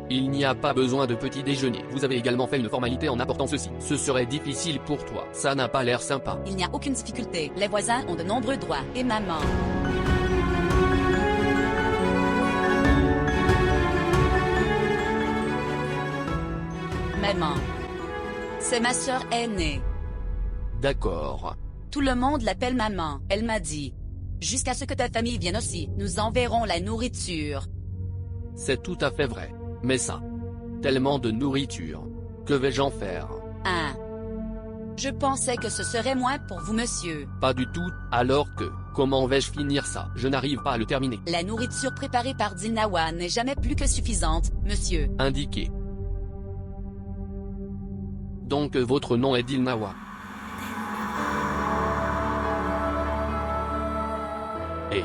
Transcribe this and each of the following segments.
Il n'y a pas besoin de petit déjeuner. Vous avez également fait une formalité en apportant ceci. Ce serait difficile pour toi. Ça n'a pas l'air sympa. Il n'y a aucune difficulté. Les voisins ont de nombreux droits. Et maman. Maman. C'est ma sœur aînée. D'accord. Tout le monde l'appelle maman. Elle m'a dit. Jusqu'à ce que ta famille vienne aussi, nous enverrons la nourriture. C'est tout à fait vrai. Mais ça. Tellement de nourriture. Que vais-je en faire? Hein? Je pensais que ce serait moins pour vous, monsieur. Pas du tout, alors que, comment vais-je finir ça? Je n'arrive pas à le terminer. La nourriture préparée par Dilnawa n'est jamais plus que suffisante, monsieur. Indiqué. Donc votre nom est Dilnawa. Et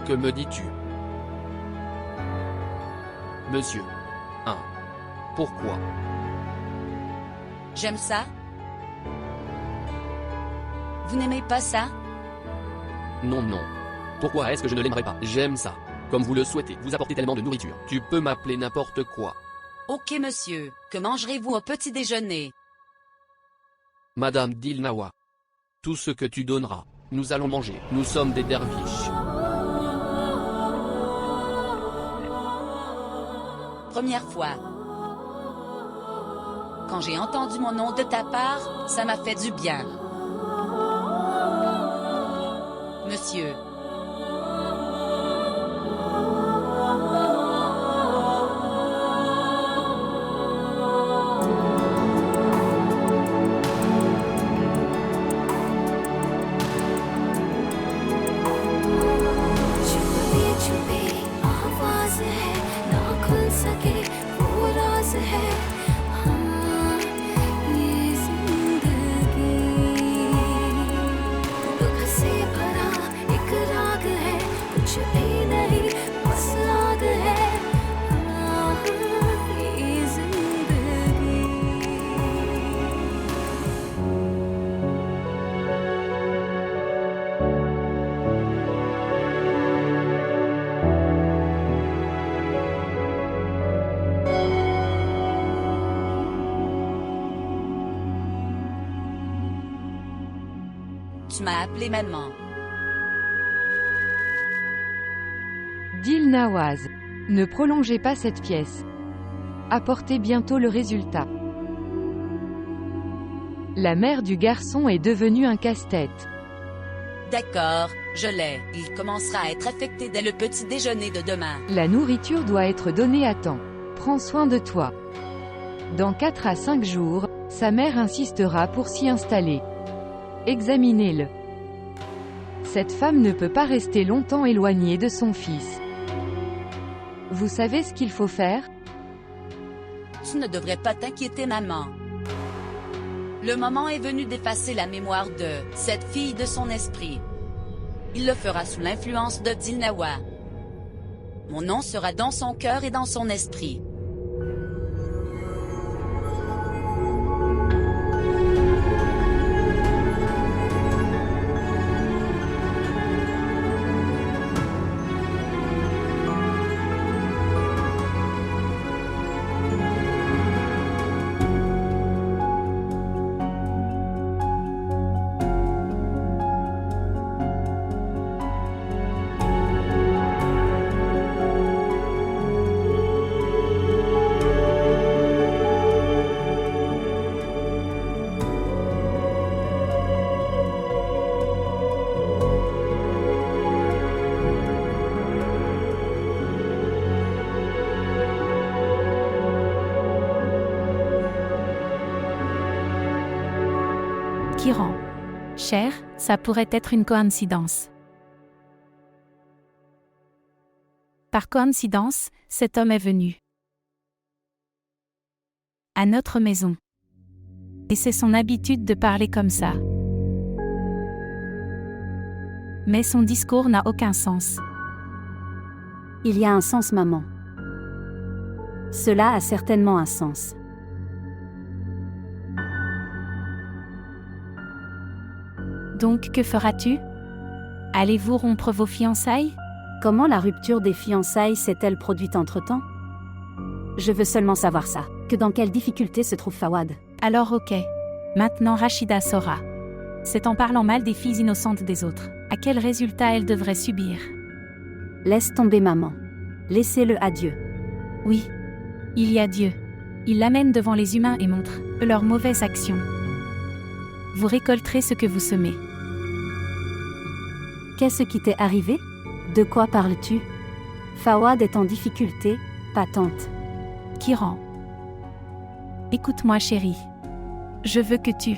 que me dis-tu? Monsieur. Pourquoi? J'aime ça. Vous n'aimez pas ça? Non. Pourquoi est-ce que je ne l'aimerais pas? J'aime ça. Comme vous le souhaitez, vous apportez tellement de nourriture. Tu peux m'appeler n'importe quoi. Ok monsieur, que mangerez-vous au petit déjeuner? Madame Dilnawa. Tout ce que tu donneras, nous allons manger. Nous sommes des derviches. Première fois. Quand j'ai entendu mon nom de ta part, ça m'a fait du bien. Monsieur. Tu m'as appelé maman. Dilnawaz. Ne prolongez pas cette pièce. Apportez bientôt le résultat. La mère du garçon est devenue un casse-tête. D'accord, je l'ai. Il commencera à être affecté dès le petit déjeuner de demain. La nourriture doit être donnée à temps. Prends soin de toi. Dans 4 à 5 jours, sa mère insistera pour s'y installer. Examinez-le. Cette femme ne peut pas rester longtemps éloignée de son fils. Vous savez ce qu'il faut faire? Tu ne devrais pas t'inquiéter, maman. Le moment est venu d'effacer la mémoire de cette fille de son esprit. Il le fera sous l'influence de Dilnawa. Mon nom sera dans son cœur et dans son esprit. Kiran. Cher, ça pourrait être une coïncidence. Par coïncidence, cet homme est venu à notre maison. Et c'est son habitude de parler comme ça. Mais son discours n'a aucun sens. Il y a un sens, maman. Cela a certainement un sens. Donc que feras-tu? Allez-vous rompre vos fiançailles? Comment la rupture des fiançailles s'est-elle produite entre-temps? Je veux seulement savoir ça. Que dans quelle difficulté se trouve Fawad? Alors ok. Maintenant Rachida saura. C'est en parlant mal des filles innocentes des autres. À quel résultat elle devrait subir? Laisse tomber maman. Laissez-le à Dieu. Oui. Il y a Dieu. Il l'amène devant les humains et montre leurs mauvaises actions. Vous récolterez ce que vous semez. Qu'est-ce qui t'est arrivé? De quoi parles-tu? Fawad est en difficulté, patente. Kiran. Écoute-moi chérie. Je veux que tu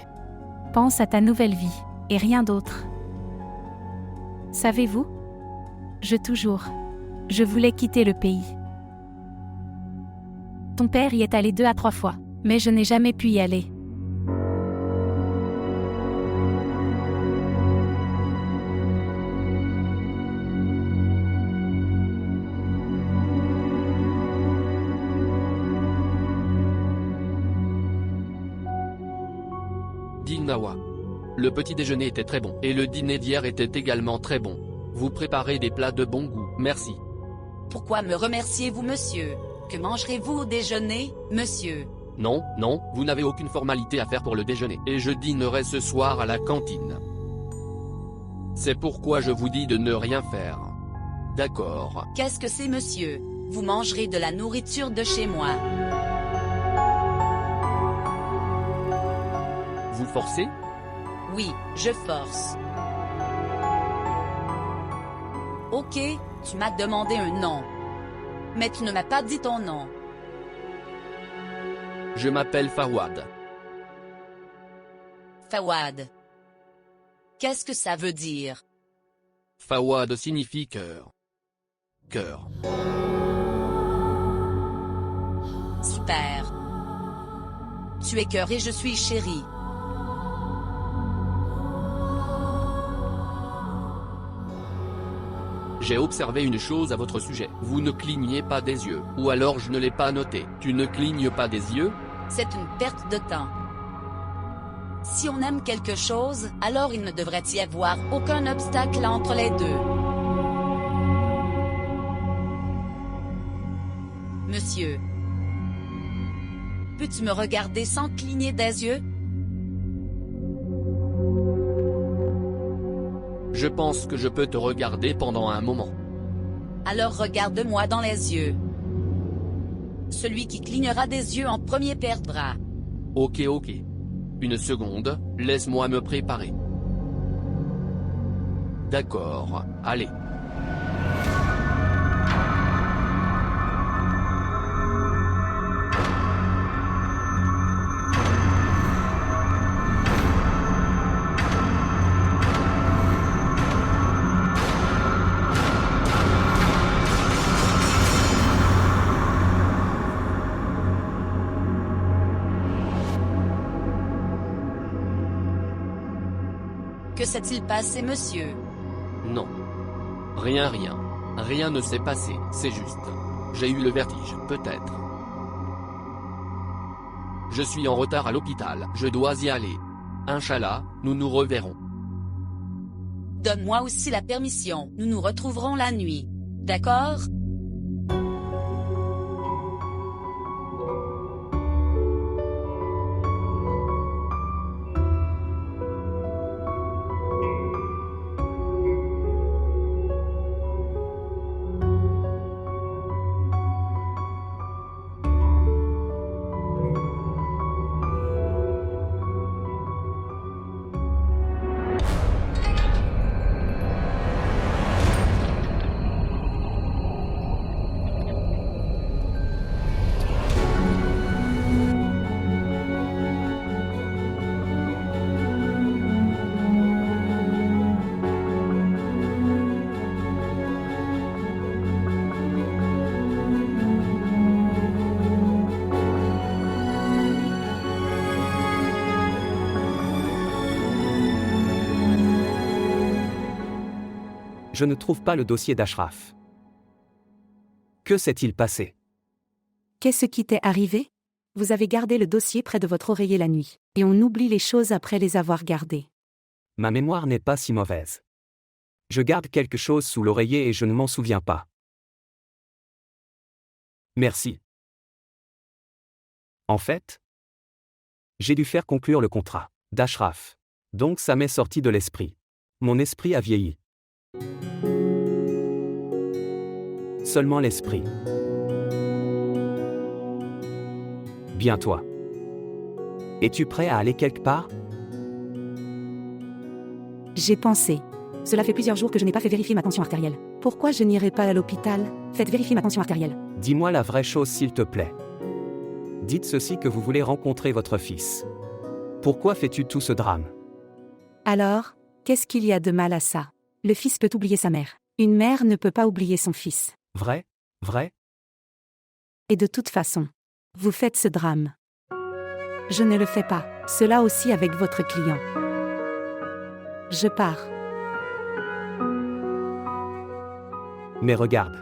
penses à ta nouvelle vie, et rien d'autre. Savez-vous? Je voulais quitter le pays. Ton père y est allé 2 à 3 fois, mais je n'ai jamais pu y aller. Dit Nawa. Le petit déjeuner était très bon, et le dîner d'hier était également très bon. Vous préparez des plats de bon goût, merci. Pourquoi me remerciez-vous, monsieur? Que mangerez-vous au déjeuner, monsieur? Non, non, vous n'avez aucune formalité à faire pour le déjeuner, et je dînerai ce soir à la cantine. C'est pourquoi je vous dis de ne rien faire. D'accord. Qu'est-ce que c'est, monsieur? Vous mangerez de la nourriture de chez moi. Vous forcez? Oui, je force. Ok, tu m'as demandé un nom. Mais tu ne m'as pas dit ton nom. Je m'appelle Fawad. Fawad. Qu'est-ce que ça veut dire? Fawad signifie cœur. Cœur. Super. Tu es cœur et je suis chérie. J'ai observé une chose à votre sujet. Vous ne clignez pas des yeux. Ou alors je ne l'ai pas noté. Tu ne clignes pas des yeux? C'est une perte de temps. Si on aime quelque chose, alors il ne devrait y avoir aucun obstacle entre les deux. Monsieur. Peux-tu me regarder sans cligner des yeux? Je pense que je peux te regarder pendant un moment. Alors regarde-moi dans les yeux. Celui qui clignera des yeux en premier perdra. Ok. Une seconde, laisse-moi me préparer. D'accord, allez. Que s'est-il passé, monsieur? Non. Rien. Rien ne s'est passé, c'est juste. J'ai eu le vertige, peut-être. Je suis en retard à l'hôpital, je dois y aller. Inch'Allah, nous nous reverrons. Donne-moi aussi la permission, nous nous retrouverons la nuit. D'accord? Je ne trouve pas le dossier d'Ashraf. Que s'est-il passé? Qu'est-ce qui t'est arrivé? Vous avez gardé le dossier près de votre oreiller la nuit, et on oublie les choses après les avoir gardées. Ma mémoire n'est pas si mauvaise. Je garde quelque chose sous l'oreiller et je ne m'en souviens pas. Merci. En fait, j'ai dû faire conclure le contrat d'Ashraf. Donc ça m'est sorti de l'esprit. Mon esprit a vieilli. Seulement l'esprit. Bien toi. Es-tu prêt à aller quelque part? J'ai pensé. Cela fait plusieurs jours que je n'ai pas fait vérifier ma tension artérielle. Pourquoi je n'irai pas à l'hôpital? Faites vérifier ma tension artérielle. Dis-moi la vraie chose s'il te plaît. Dites ceci que vous voulez rencontrer votre fils. Pourquoi fais-tu tout ce drame? Alors, qu'est-ce qu'il y a de mal à ça? Le fils peut oublier sa mère. Une mère ne peut pas oublier son fils. Vrai? Vrai? Et de toute façon, vous faites ce drame. Je ne le fais pas. Cela aussi avec votre client. Je pars. Mais regarde.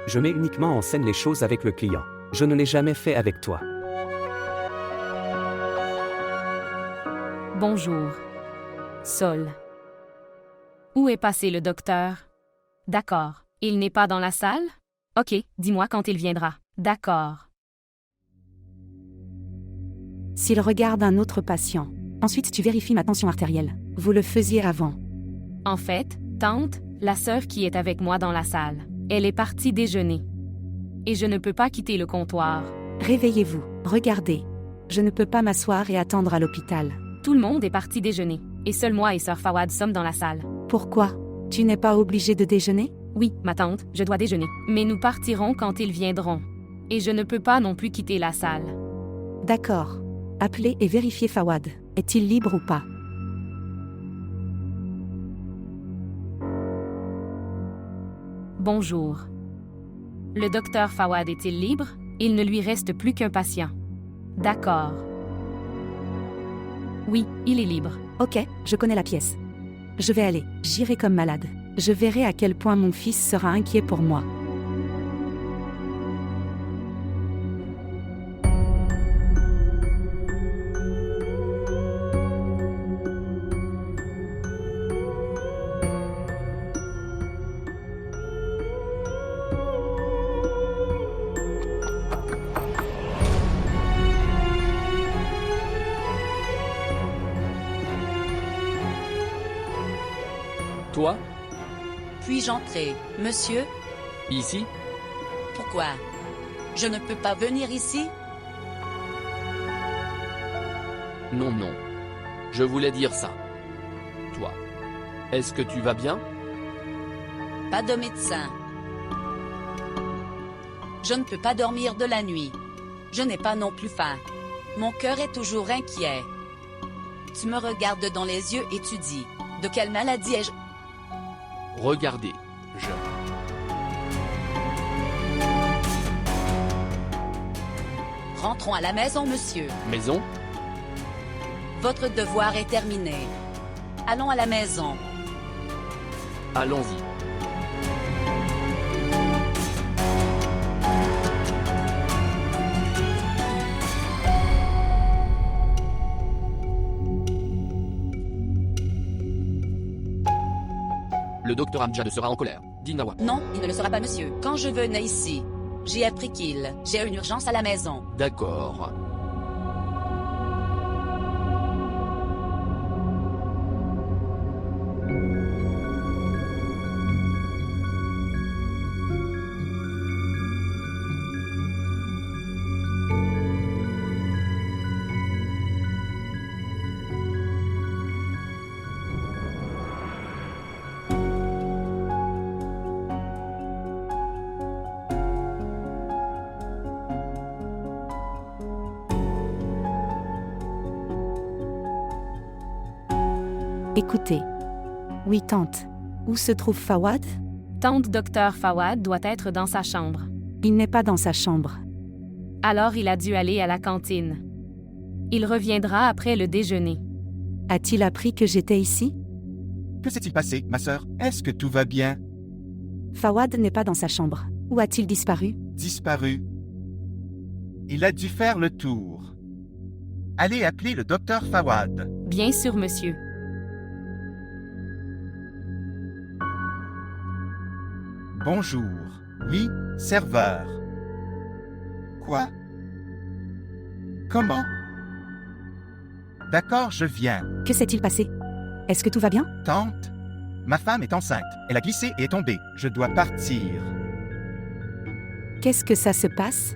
Je mets uniquement en scène les choses avec le client. Je ne l'ai jamais fait avec toi. Bonjour. Sol. Où est passé le docteur? D'accord. Il n'est pas dans la salle? Ok, dis-moi quand il viendra. D'accord. S'il regarde un autre patient, ensuite tu vérifies ma tension artérielle. Vous le faisiez avant. En fait, tante, la sœur qui est avec moi dans la salle, elle est partie déjeuner. Et je ne peux pas quitter le comptoir. Réveillez-vous, regardez. Je ne peux pas m'asseoir et attendre à l'hôpital. Tout le monde est parti déjeuner. Et seul moi et sœur Fawad sommes dans la salle. Pourquoi? Tu n'es pas obligé de déjeuner? Oui, ma tante, je dois déjeuner. Mais nous partirons quand ils viendront. Et je ne peux pas non plus quitter la salle. D'accord. Appelez et vérifiez Fawad. Est-il libre ou pas? Bonjour. Le docteur Fawad est-il libre? Il ne lui reste plus qu'un patient. D'accord. Oui, il est libre. Ok, je connais la pièce. Je vais aller, j'irai comme malade. Je verrai à quel point mon fils sera inquiet pour moi. Toi? Puis-je entrer, monsieur? Ici? Pourquoi? Je ne peux pas venir ici? Non, non. Je voulais dire ça. Toi. Est-ce que tu vas bien? Pas de médecin. Je ne peux pas dormir de la nuit. Je n'ai pas non plus faim. Mon cœur est toujours inquiet. Tu me regardes dans les yeux et tu dis, de quelle maladie ai-je? Regardez, Rentrons à la maison, monsieur. Maison? Votre devoir est terminé. Allons à la maison. Allons-y. Le docteur Amjad sera en colère, dit Nawa. Non, il ne le sera pas, monsieur. Quand je venais ici, j'ai appris j'ai une urgence à la maison. D'accord. Écoutez. Oui, tante. Où se trouve Fawad? Tante docteur Fawad doit être dans sa chambre. Il n'est pas dans sa chambre. Alors il a dû aller à la cantine. Il reviendra après le déjeuner. A-t-il appris que j'étais ici? Que s'est-il passé, ma sœur? Est-ce que tout va bien? Fawad n'est pas dans sa chambre. Où a-t-il disparu? Disparu. Il a dû faire le tour. Allez appeler le docteur Fawad. Bien sûr, monsieur. Bonjour. Oui, serveur. Quoi? Comment? D'accord, je viens. Que s'est-il passé? Est-ce que tout va bien? Tante, ma femme est enceinte. Elle a glissé et est tombée. Je dois partir. Qu'est-ce que ça se passe?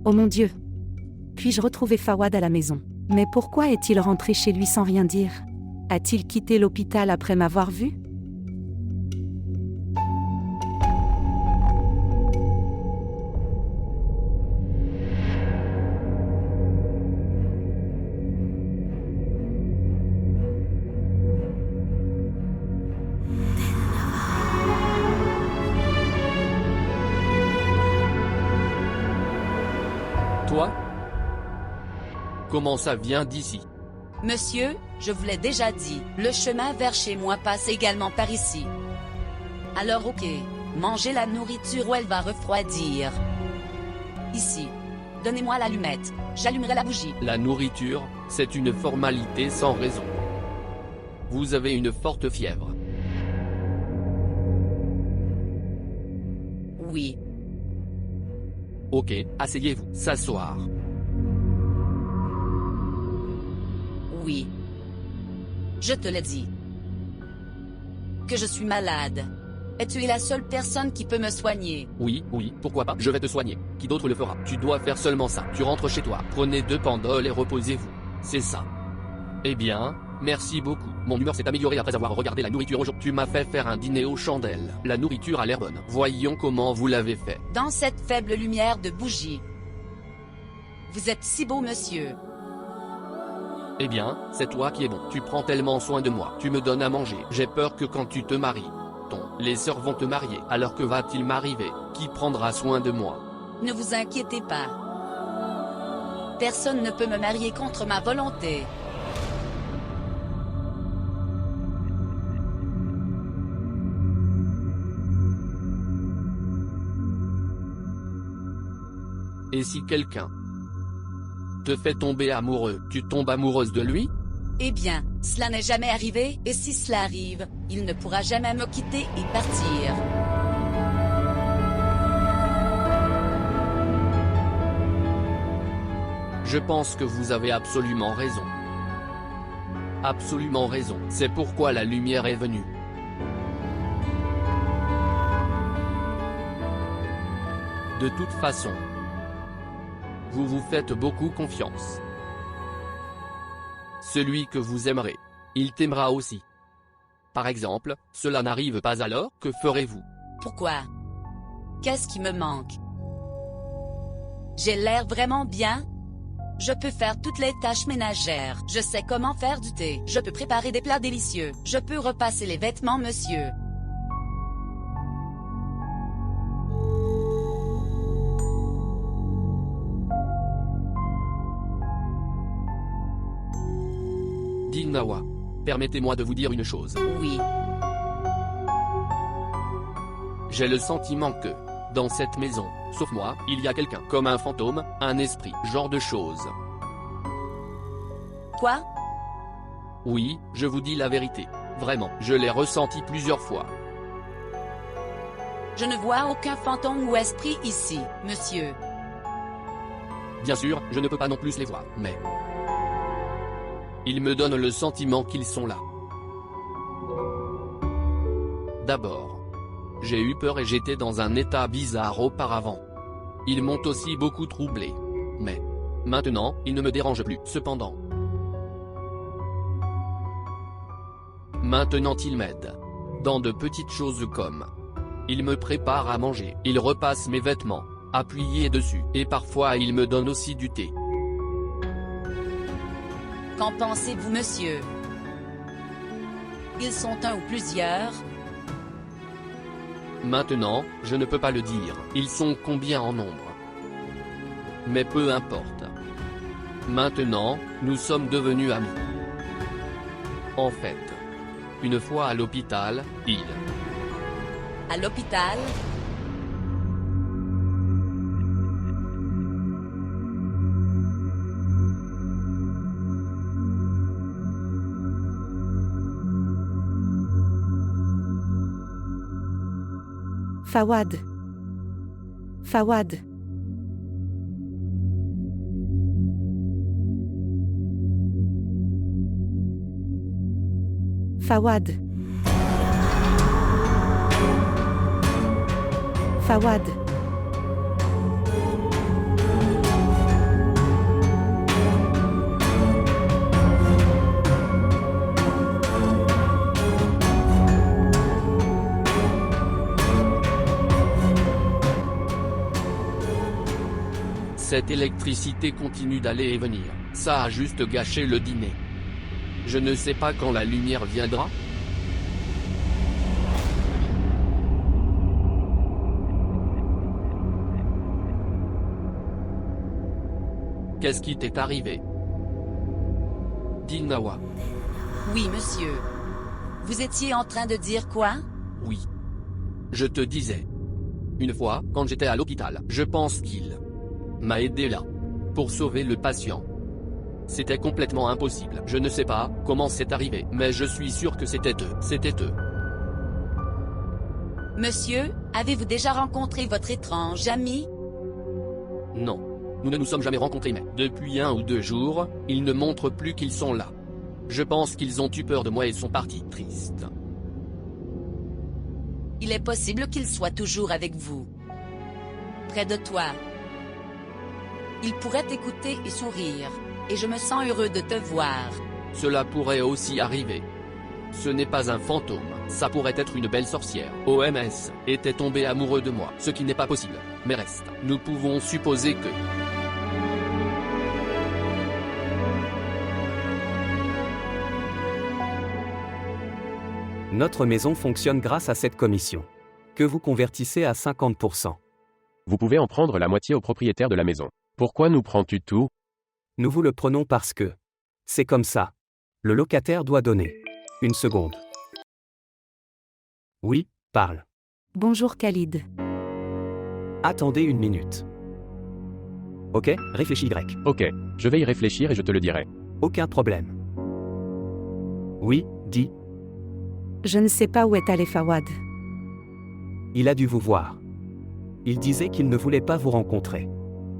Oh mon Dieu! Puis-je retrouver Fawad à la maison? Mais pourquoi est-il rentré chez lui sans rien dire? A-t-il quitté l'hôpital après m'avoir vu? Toi? Comment ça vient d'ici? Monsieur, je vous l'ai déjà dit, le chemin vers chez moi passe également par ici. Alors ok, mangez la nourriture ou elle va refroidir. Ici. Donnez-moi l'allumette, j'allumerai la bougie. La nourriture, c'est une formalité sans raison. Vous avez une forte fièvre. Oui. Ok, asseyez-vous. S'asseoir. Oui. Je te l'ai dit. Que je suis malade. Et tu es la seule personne qui peut me soigner. Oui, pourquoi pas, je vais te soigner. Qui d'autre le fera? Tu dois faire seulement ça. Tu rentres chez toi, prenez 2 Pandols et reposez-vous. C'est ça. Eh bien, merci beaucoup. Mon humeur s'est améliorée après avoir regardé la nourriture aujourd'hui. Tu m'as fait faire un dîner aux chandelles. La nourriture a l'air bonne. Voyons comment vous l'avez fait. Dans cette faible lumière de bougie. Vous êtes si beau, monsieur. Eh bien, c'est toi qui es bon. Tu prends tellement soin de moi. Tu me donnes à manger. J'ai peur que quand tu te maries, les sœurs vont te marier. Alors que va-t-il m'arriver? Qui prendra soin de moi? Ne vous inquiétez pas. Personne ne peut me marier contre ma volonté. Et si quelqu'un te fait tomber amoureux, tu tombes amoureuse de lui? Eh bien, cela n'est jamais arrivé, et si cela arrive, il ne pourra jamais me quitter et partir. Je pense que vous avez absolument raison. Absolument raison. C'est pourquoi la lumière est venue. De toute façon, vous vous faites beaucoup confiance. Celui que vous aimerez, il t'aimera aussi. Par exemple, cela n'arrive pas alors, que ferez-vous? Pourquoi? Qu'est-ce qui me manque? J'ai l'air vraiment bien? Je peux faire toutes les tâches ménagères. Je sais comment faire du thé. Je peux préparer des plats délicieux. Je peux repasser les vêtements, monsieur. Nawa, permettez-moi de vous dire une chose. Oui. J'ai le sentiment que, dans cette maison, sauf moi, il y a quelqu'un, comme un fantôme, un esprit, genre de choses. Quoi? Oui, je vous dis la vérité. Vraiment, je l'ai ressenti plusieurs fois. Je ne vois aucun fantôme ou esprit ici, monsieur. Bien sûr, je ne peux pas non plus les voir, mais... ils me donnent le sentiment qu'ils sont là. D'abord, j'ai eu peur et j'étais dans un état bizarre auparavant. Ils m'ont aussi beaucoup troublé. Mais maintenant, il ne me dérange plus. Cependant, maintenant il m'aide. Dans de petites choses comme il me prépare à manger, il repasse mes vêtements, appuyés dessus, et parfois il me donne aussi du thé. Qu'en pensez-vous, monsieur? Ils sont un ou plusieurs? Maintenant, je ne peux pas le dire. Ils sont combien en nombre? Mais peu importe. Maintenant, nous sommes devenus amis. En fait, une fois à l'hôpital, À l'hôpital? Fawad. Fawad. Fawad. Fawad. Cette électricité continue d'aller et venir. Ça a juste gâché le dîner. Je ne sais pas quand la lumière viendra. Qu'est-ce qui t'est arrivé? Dit Nawa. Oui, monsieur. Vous étiez en train de dire quoi? Oui. Je te disais. Une fois, quand j'étais à l'hôpital, je pense qu'il m'a aidé là. Pour sauver le patient. C'était complètement impossible. Je ne sais pas comment c'est arrivé, mais je suis sûr que c'était eux. C'était eux. Monsieur, avez-vous déjà rencontré votre étrange ami? Non. Nous ne nous sommes jamais rencontrés, mais depuis 1 ou 2 jours, ils ne montrent plus qu'ils sont là. Je pense qu'ils ont eu peur de moi et sont partis tristes. Il est possible qu'il soit toujours avec vous. Près de toi. Il pourrait t'écouter et sourire. Et je me sens heureux de te voir. Cela pourrait aussi arriver. Ce n'est pas un fantôme, ça pourrait être une belle sorcière. OMS était tombé amoureux de moi, ce qui n'est pas possible. Mais reste, nous pouvons supposer que... Notre maison fonctionne grâce à cette commission. Que vous convertissez à 50%. Vous pouvez en prendre la moitié au propriétaire de la maison. Pourquoi nous prends-tu tout? Nous vous le prenons parce que... c'est comme ça. Le locataire doit donner. Une seconde. Oui, parle. Bonjour Khalid. Attendez une minute. Ok, réfléchis Y. Ok, je vais y réfléchir et je te le dirai. Aucun problème. Oui, dis. Je ne sais pas où est allé Fawad. Il a dû vous voir. Il disait qu'il ne voulait pas vous rencontrer.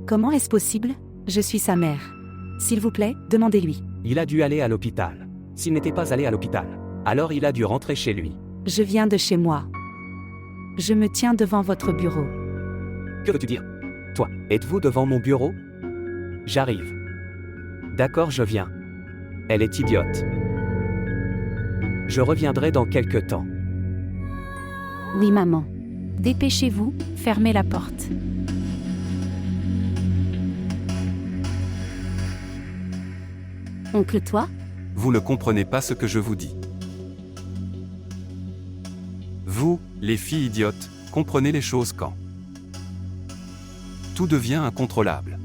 Comment est-ce possible? Je suis sa mère. S'il vous plaît, demandez-lui. Il a dû aller à l'hôpital. S'il n'était pas allé à l'hôpital, alors il a dû rentrer chez lui. Je viens de chez moi. Je me tiens devant votre bureau. Que veux-tu dire? Toi, êtes-vous devant mon bureau? J'arrive. D'accord, je viens. Elle est idiote. Je reviendrai dans quelque temps. Oui, maman. Dépêchez-vous, fermez la porte. Oncle, toi? Vous ne comprenez pas ce que je vous dis. Vous, les filles idiotes, comprenez les choses quand tout devient incontrôlable.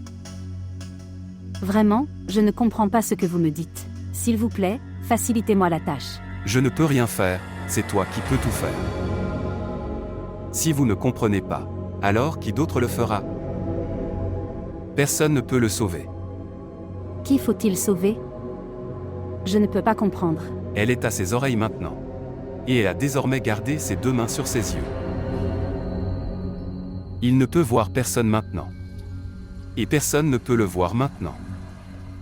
Vraiment, je ne comprends pas ce que vous me dites. S'il vous plaît, facilitez-moi la tâche. Je ne peux rien faire, c'est toi qui peux tout faire. Si vous ne comprenez pas, alors qui d'autre le fera? Personne ne peut le sauver. Qui faut-il sauver? Je ne peux pas comprendre. Elle est à ses oreilles maintenant. Et elle a désormais gardé ses 2 mains sur ses yeux. Il ne peut voir personne maintenant. Et personne ne peut le voir maintenant.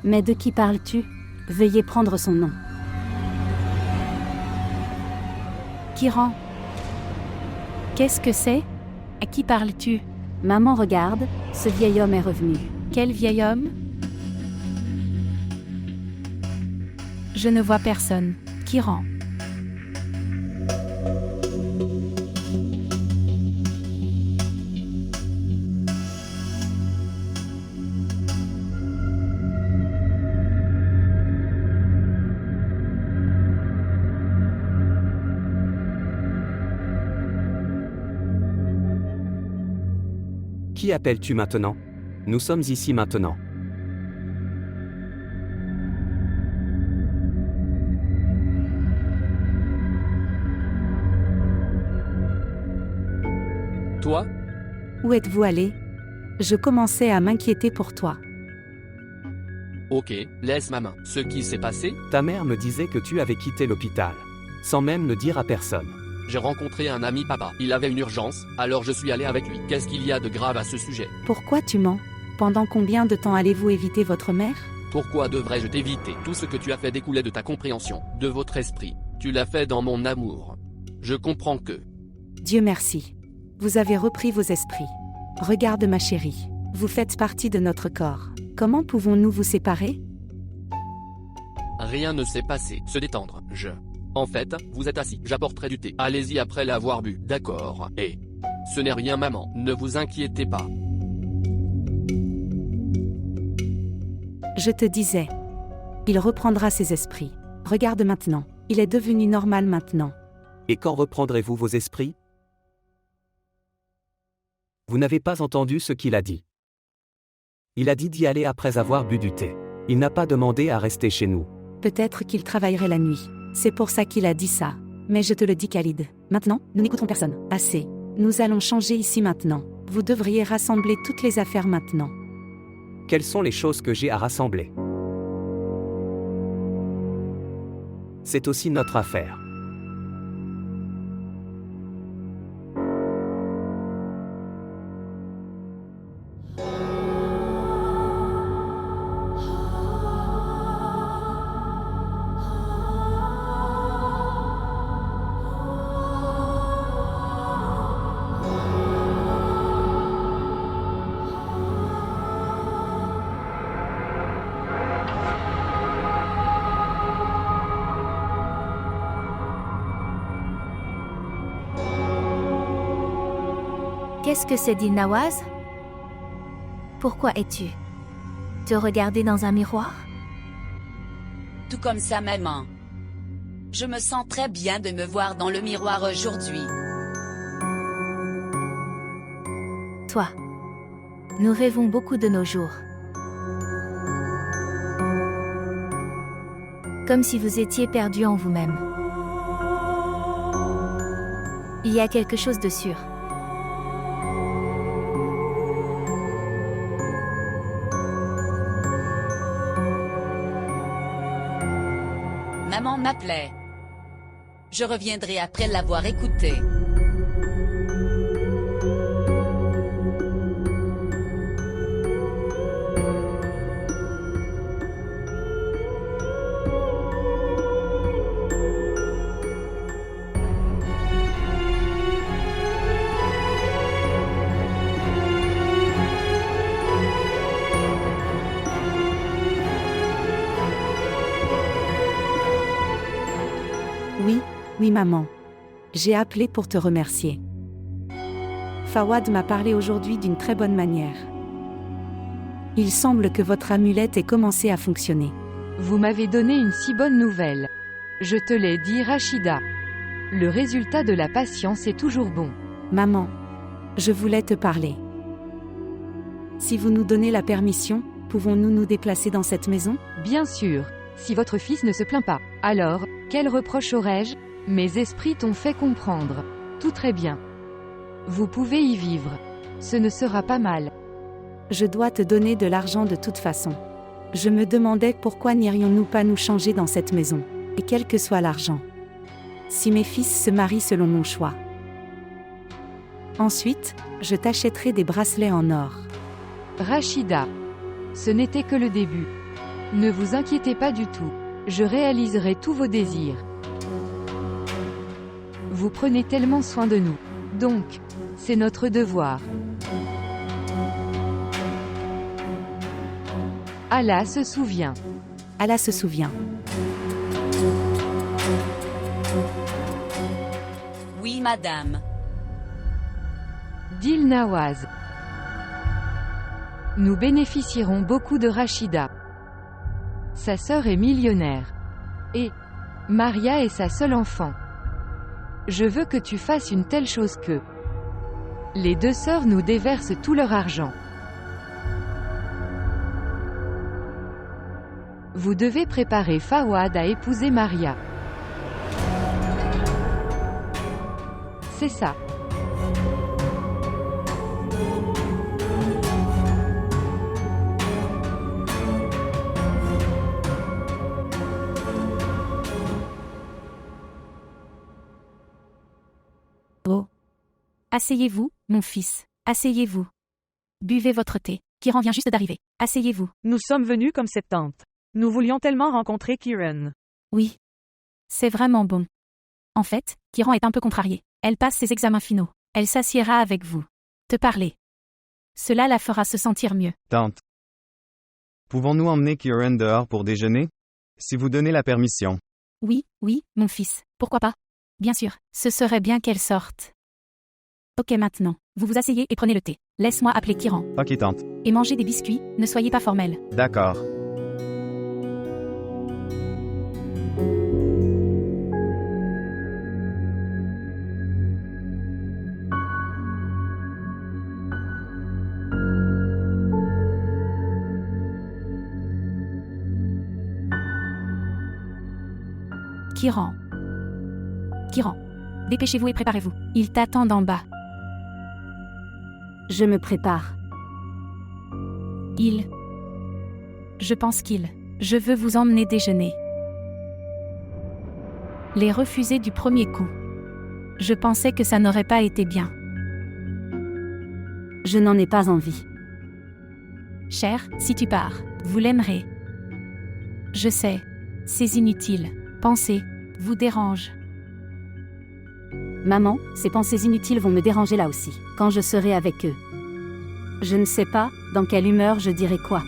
Mais de qui parles-tu? Veuillez prendre son nom. Kiran. Qu'est-ce que c'est? À qui parles-tu? Maman, regarde, ce vieil homme est revenu. Quel vieil homme? Je ne vois personne. Qui rend? Qui appelles-tu maintenant? Nous sommes ici maintenant. Toi? Où êtes-vous allé? Je commençais à m'inquiéter pour toi. Ok, laisse ma main. Ce qui s'est passé? Ta mère me disait que tu avais quitté l'hôpital. Sans même le dire à personne. J'ai rencontré un ami papa. Il avait une urgence, alors je suis allé avec lui. Qu'est-ce qu'il y a de grave à ce sujet? Pourquoi tu mens? Pendant combien de temps allez-vous éviter votre mère? Pourquoi devrais-je t'éviter? Tout ce que tu as fait découlait de ta compréhension, de votre esprit. Tu l'as fait dans mon amour. Je comprends que... Dieu merci. Vous avez repris vos esprits. Regarde ma chérie. Vous faites partie de notre corps. Comment pouvons-nous vous séparer? Rien ne s'est passé. Se détendre. En fait, vous êtes assis. J'apporterai du thé. Allez-y après l'avoir bu. D'accord. Et... Ce n'est rien maman. Ne vous inquiétez pas. Je te disais. Il reprendra ses esprits. Regarde maintenant. Il est devenu normal maintenant. Et quand reprendrez-vous vos esprits? Vous n'avez pas entendu ce qu'il a dit. Il a dit d'y aller après avoir bu du thé. Il n'a pas demandé à rester chez nous. Peut-être qu'il travaillerait la nuit. C'est pour ça qu'il a dit ça. Mais je te le dis Khalid. Maintenant, nous n'écoutons personne. Assez. Nous allons changer ici maintenant. Vous devriez rassembler toutes les affaires maintenant. Quelles sont les choses que j'ai à rassembler? C'est aussi notre affaire. Qu'est-ce que c'est, dit Nawaz? Pourquoi es-tu? Te regarder dans un miroir? Tout comme sa maman. Je me sens très bien de me voir dans le miroir aujourd'hui. Toi. Nous rêvons beaucoup de nos jours. Comme si vous étiez perdu en vous-même. Il y a quelque chose de sûr. Maman m'appelait. Je reviendrai après l'avoir écouté. Oui, maman. J'ai appelé pour te remercier. Fawad m'a parlé aujourd'hui d'une très bonne manière. Il semble que votre amulette ait commencé à fonctionner. Vous m'avez donné une si bonne nouvelle. Je te l'ai dit, Rachida. Le résultat de la patience est toujours bon. Maman, je voulais te parler. Si vous nous donnez la permission, pouvons-nous nous déplacer dans cette maison? Bien sûr, si votre fils ne se plaint pas. Alors, quel reproche aurais-je? Mes esprits t'ont fait comprendre. Tout très bien. Vous pouvez y vivre. Ce ne sera pas mal. Je dois te donner de l'argent de toute façon. Je me demandais pourquoi n'irions-nous pas nous changer dans cette maison, et quel que soit l'argent. Si mes fils se marient selon mon choix. Ensuite, je t'achèterai des bracelets en or. Rachida. Ce n'était que le début. Ne vous inquiétez pas du tout. Je réaliserai tous vos désirs. Vous prenez tellement soin de nous. Donc, c'est notre devoir. Allah se souvient. Allah se souvient. Oui, madame. Dit Nawaz. Nous bénéficierons beaucoup de Rachida. Sa sœur est millionnaire. Et Maria est sa seule enfant. Je veux que tu fasses une telle chose que les deux sœurs nous déversent tout leur argent. Vous devez préparer Fawad à épouser Maria. C'est ça. Oh. Asseyez-vous, mon fils. Asseyez-vous. Buvez votre thé. Kiran vient juste d'arriver. Asseyez-vous. Nous sommes venus comme cette tante. Nous voulions tellement rencontrer Kiran. Oui. C'est vraiment bon. En fait, Kiran est un peu contrariée. Elle passe ses examens finaux. Elle s'assiera avec vous. Te parler. Cela la fera se sentir mieux. Tante. Pouvons-nous emmener Kiran dehors pour déjeuner? Si vous donnez la permission. Oui, mon fils. Pourquoi pas? Bien sûr, ce serait bien qu'elle sorte. Ok, maintenant, vous vous asseyez et prenez le thé. Laisse-moi appeler Kiran. Ok, tante. Et mangez des biscuits, ne soyez pas formels. D'accord. Kiran. Kiran. Dépêchez-vous et préparez-vous. Ils t'attendent en bas. Je me prépare. Je pense je veux vous emmener déjeuner. Les refuser du premier coup. Je pensais que ça n'aurait pas été bien. Je n'en ai pas envie. Cher, si tu pars, vous l'aimerez. Je sais. C'est inutile. Pensez, vous dérange. Maman, ces pensées inutiles vont me déranger là aussi, quand je serai avec eux. Je ne sais pas, dans quelle humeur je dirai quoi.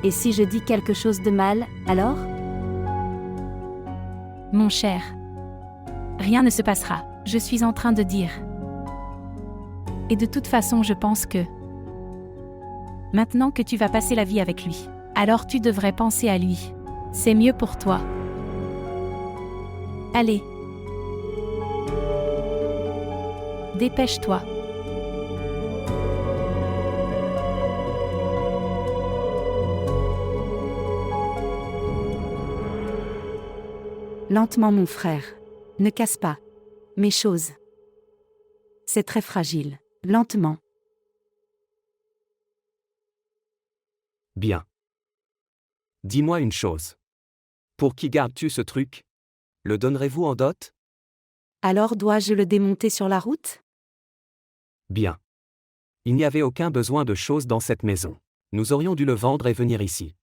Et si je dis quelque chose de mal, alors? Mon cher. Rien ne se passera, je suis en train de dire. Et de toute façon, je pense que... Maintenant que tu vas passer la vie avec lui, alors tu devrais penser à lui. C'est mieux pour toi. Allez. Dépêche-toi. Lentement, mon frère. Ne casse pas mes choses. C'est très fragile. Lentement. Bien. Dis-moi une chose. Pour qui gardes-tu ce truc? Le donnerez-vous en dot? Alors dois-je le démonter sur la route? Bien. Il n'y avait aucun besoin de choses dans cette maison. Nous aurions dû le vendre et venir ici.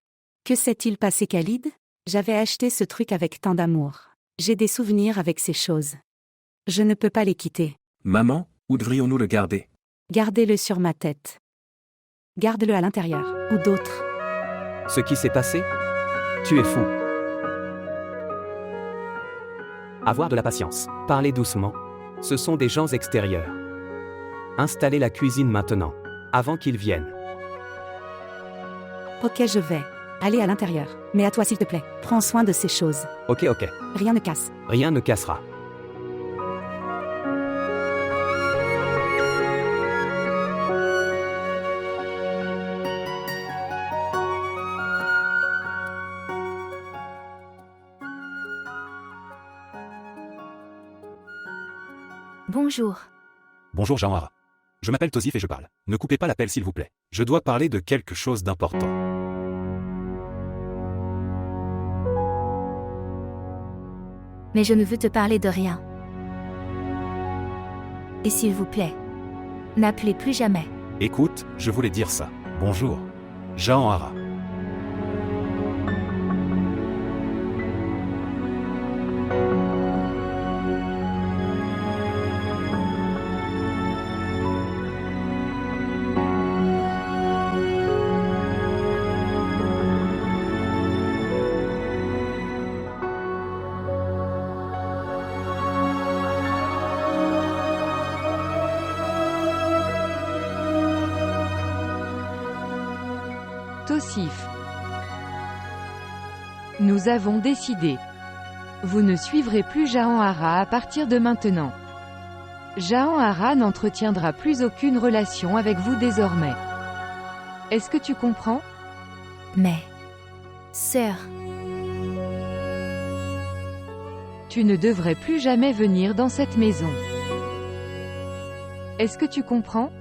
Que s'est-il passé, Khalid? J'avais acheté ce truc avec tant d'amour. J'ai des souvenirs avec ces choses. Je ne peux pas les quitter. Maman, où devrions-nous le garder? Gardez-le sur ma tête. Garde-le à l'intérieur, ou d'autres. Ce qui s'est passé? Tu es fou. Avoir de la patience. Parlez doucement. Ce sont des gens extérieurs. Installez la cuisine maintenant. Avant qu'ils viennent. Ok, je vais. Allez à l'intérieur. Mais à toi s'il te plaît. Prends soin de ces choses. Ok. Rien ne casse. Rien ne cassera. Bonjour. Bonjour Jean-Hara. Je m'appelle Tosif et je parle. Ne coupez pas l'appel s'il vous plaît. Je dois parler de quelque chose d'important. Mais je ne veux te parler de rien. Et s'il vous plaît, n'appelez plus jamais. Écoute, je voulais dire ça. Bonjour. Jean-Hara. Tosif. Nous avons décidé. Vous ne suivrez plus Jahan-Hara à partir de maintenant. Jahan-Hara n'entretiendra plus aucune relation avec vous désormais. Est-ce que tu comprends? Mais... Sœur... Tu ne devrais plus jamais venir dans cette maison. Est-ce que tu comprends?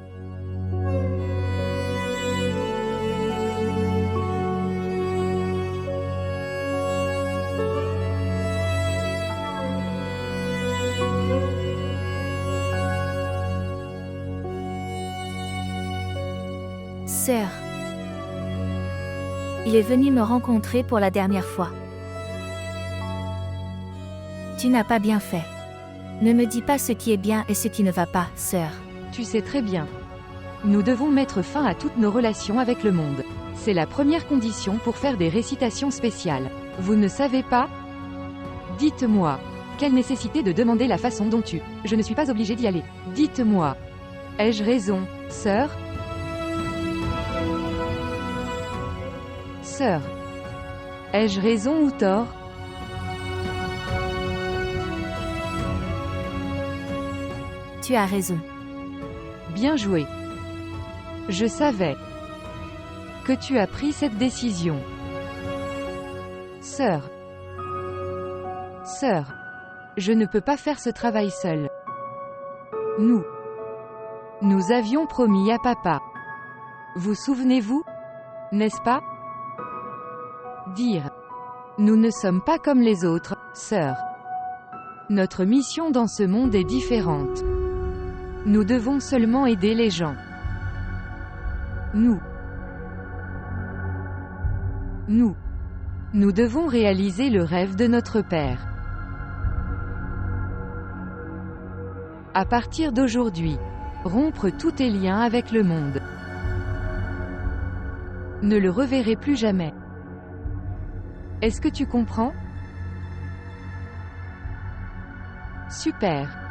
Sœur. Il est venu me rencontrer pour la dernière fois. Tu n'as pas bien fait. Ne me dis pas ce qui est bien et ce qui ne va pas, sœur. Tu sais très bien. Nous devons mettre fin à toutes nos relations avec le monde. C'est la première condition pour faire des récitations spéciales. Vous ne savez pas? Dites-moi. Quelle nécessité de demander la façon dont tu... Je ne suis pas obligé d'y aller. Dites-moi. Ai-je raison, sœur? Sœur. Ai-je raison ou tort? Tu as raison. Bien joué. Je savais que tu as pris cette décision. Sœur. Sœur. Je ne peux pas faire ce travail seul. Nous avions promis à papa. Vous souvenez-vous? N'est-ce pas? Dire. Nous ne sommes pas comme les autres, sœur. Notre mission dans ce monde est différente. Nous devons seulement aider les gens. Nous devons réaliser le rêve de notre Père. À partir d'aujourd'hui, rompre tous tes liens avec le monde. Ne le reverrez plus jamais. Est-ce que tu comprends? Super.